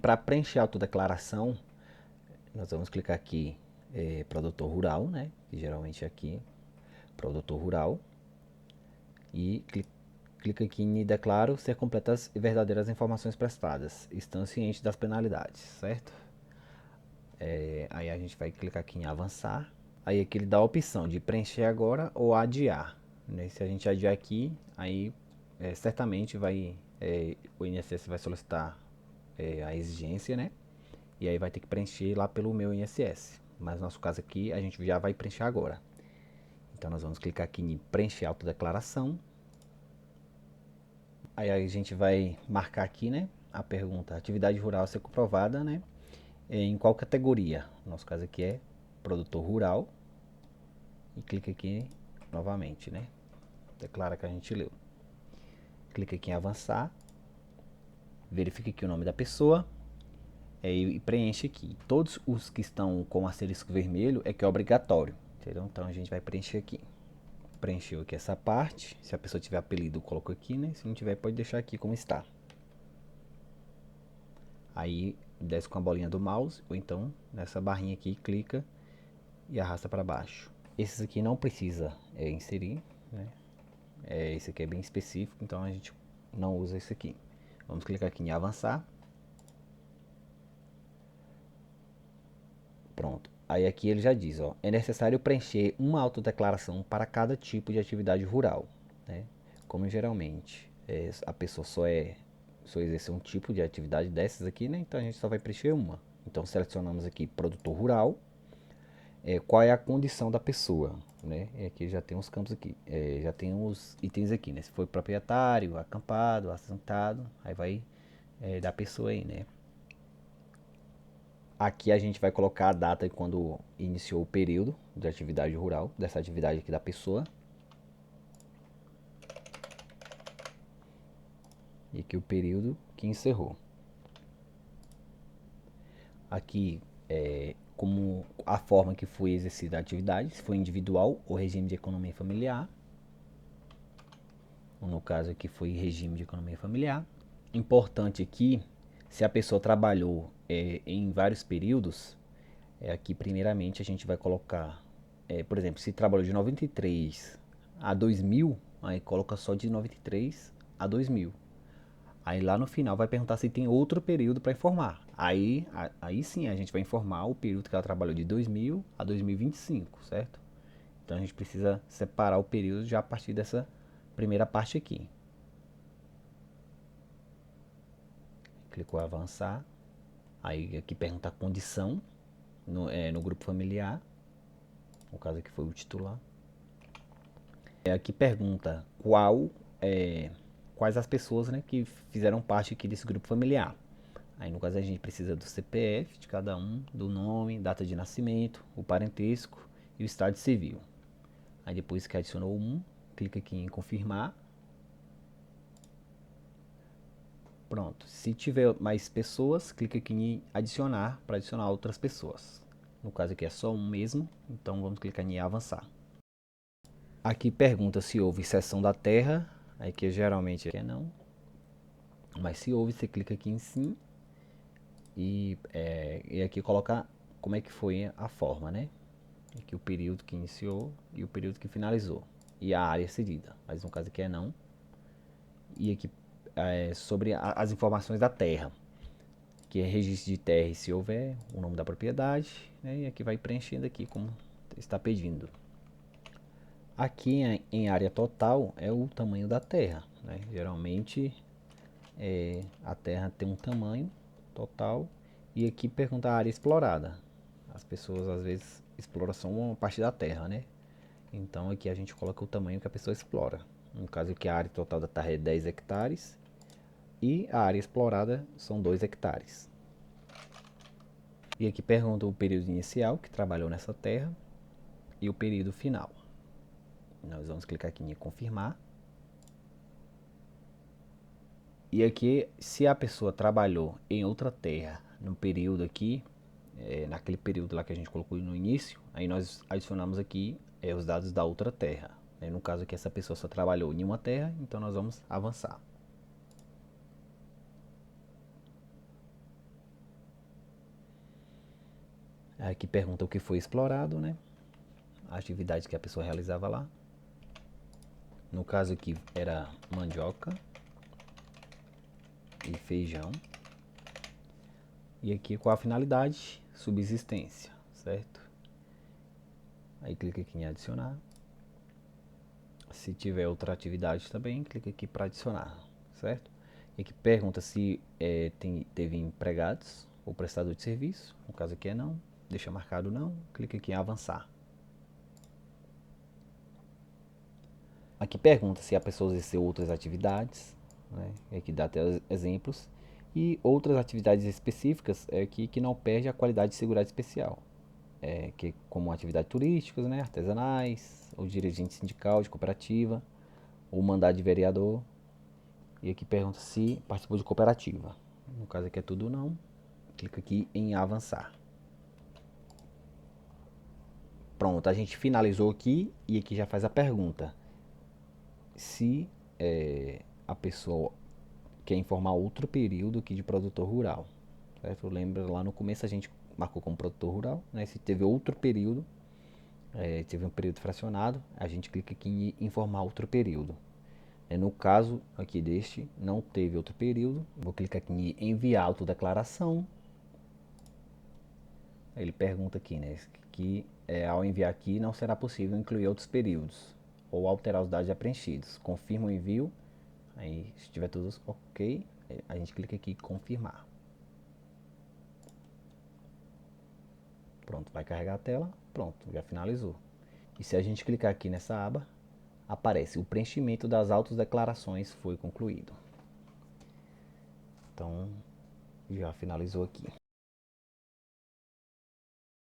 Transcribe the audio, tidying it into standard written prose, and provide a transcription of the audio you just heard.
Para preencher a autodeclaração, nós vamos clicar aqui, produtor rural, né? Que geralmente é aqui, produtor rural. E clica aqui em declaro ser completas e verdadeiras informações prestadas. Estão cientes das penalidades, certo? Aí a gente vai clicar aqui em avançar. Aí aqui ele dá a opção de preencher agora ou adiar, né? Se a gente adiar aqui, aí certamente o INSS vai solicitar a exigência, né? E aí vai ter que preencher lá pelo meu INSS. Mas no nosso caso aqui, a gente já vai preencher agora. Então nós vamos clicar aqui em preencher autodeclaração. Aí a gente vai marcar aqui, né? A pergunta, atividade rural a ser comprovada, né? Em qual categoria? No nosso caso aqui é produtor rural. E clica aqui novamente, né? Declara que a gente leu. Clica aqui em avançar. Verifica aqui o nome da pessoa. E preenche aqui. Todos os que estão com asterisco vermelho é que é obrigatório. Entendeu? Então a gente vai preencher aqui. Preencheu aqui essa parte. Se a pessoa tiver apelido, coloca aqui, né? Se não tiver, pode deixar aqui como está. Aí desce com a bolinha do mouse, ou então nessa barrinha aqui, clica e arrasta para baixo. Esses aqui não precisa inserir, né? Esse aqui é bem específico, então a gente não usa esse aqui. Vamos clicar aqui em avançar. Pronto. Aí aqui ele já diz, ó, é necessário preencher uma autodeclaração para cada tipo de atividade rural, né? Como geralmente a pessoa só exerce um tipo de atividade dessas aqui, né? Então a gente só vai preencher uma. Então selecionamos aqui produtor rural, qual é a condição da pessoa, né? Aqui já tem os campos aqui, já tem os itens aqui, né? Se foi proprietário, acampado, assentado, aí vai da pessoa aí, né? Aqui a gente vai colocar a data quando iniciou o período de atividade rural, dessa atividade aqui da pessoa. E aqui o período que encerrou. Aqui como a forma que foi exercida a atividade, se foi individual ou regime de economia familiar. No caso aqui foi regime de economia familiar. Importante aqui, se a pessoa trabalhou em vários períodos, aqui primeiramente a gente vai colocar, por exemplo, se trabalhou de 93 a 2000, aí coloca só de 93 a 2000. Aí lá no final vai perguntar se tem outro período para informar. Aí sim a gente vai informar o período que ela trabalhou de 2000 a 2025, certo? Então a gente precisa separar o período já a partir dessa primeira parte aqui. Clicou em avançar. Aí aqui pergunta a condição no grupo familiar. No caso aqui foi o titular. Aqui pergunta quais as pessoas, né, que fizeram parte aqui desse grupo familiar. Aí no caso a gente precisa do CPF de cada um, do nome, data de nascimento, o parentesco e o estado civil. Aí depois que adicionou um, clica aqui em confirmar. Pronto. Se tiver mais pessoas, clica aqui em adicionar para adicionar outras pessoas. No caso aqui é só um mesmo, então vamos clicar em avançar. Aqui pergunta se houve cessão da terra, aí que geralmente é não. Mas se houve, você clica aqui em sim e aqui coloca como é que foi a forma, né? Aqui o período que iniciou e o período que finalizou. E a área cedida, mas no caso aqui é não. E aqui sobre as informações da terra, que é registro de terra e se houver, o nome da propriedade, né? E aqui vai preenchendo aqui como está pedindo. Aqui em área total é o tamanho da terra, né? Geralmente a terra tem um tamanho total e aqui pergunta a área explorada. As pessoas às vezes exploram só uma parte da terra, né? Então aqui a gente coloca o tamanho que a pessoa explora. No caso aqui a área total da terra é 10 hectares e a área explorada são 2 hectares. E aqui pergunta o período inicial que trabalhou nessa terra e o período final. Nós vamos clicar aqui em confirmar. E aqui, se a pessoa trabalhou em outra terra no período aqui, naquele período lá que a gente colocou no início, aí nós adicionamos aqui os dados da outra terra. No caso aqui, essa pessoa só trabalhou em uma terra, então nós vamos avançar. Aqui pergunta o que foi explorado, né? A atividade que a pessoa realizava lá. No caso aqui era mandioca e feijão. E aqui qual a finalidade? Subsistência, certo? Aí clica aqui em adicionar. Se tiver outra atividade também, clica aqui para adicionar, certo? E aqui pergunta se teve empregados ou prestador de serviço. No caso aqui é não, deixa marcado não, clica aqui em avançar. Aqui pergunta se a pessoa exerceu outras atividades, né? Aqui dá até exemplos. E outras atividades específicas aqui que não perde a qualidade de seguridade especial. Que como atividades turísticas, né, artesanais, ou dirigente sindical de cooperativa, ou mandado de vereador. E aqui pergunta se participou de cooperativa. No caso aqui é tudo não. Clica aqui em avançar. Pronto, a gente finalizou aqui e aqui já faz a pergunta. Se a pessoa quer informar outro período aqui de produtor rural. Certo? Lembra lá no começo a gente marcou como produtor rural, né? Se teve outro período, teve um período fracionado, a gente clica aqui em informar outro período. No caso aqui deste, não teve outro período, vou clicar aqui em enviar autodeclaração. Ele pergunta aqui, né, que ao enviar aqui não será possível incluir outros períodos ou alterar os dados já preenchidos. Confirma o envio, aí se estiver tudo ok, a gente clica aqui em confirmar. Pronto, vai carregar a tela, pronto, já finalizou. E se a gente clicar aqui nessa aba, aparece o preenchimento das autodeclarações foi concluído. Então, já finalizou aqui.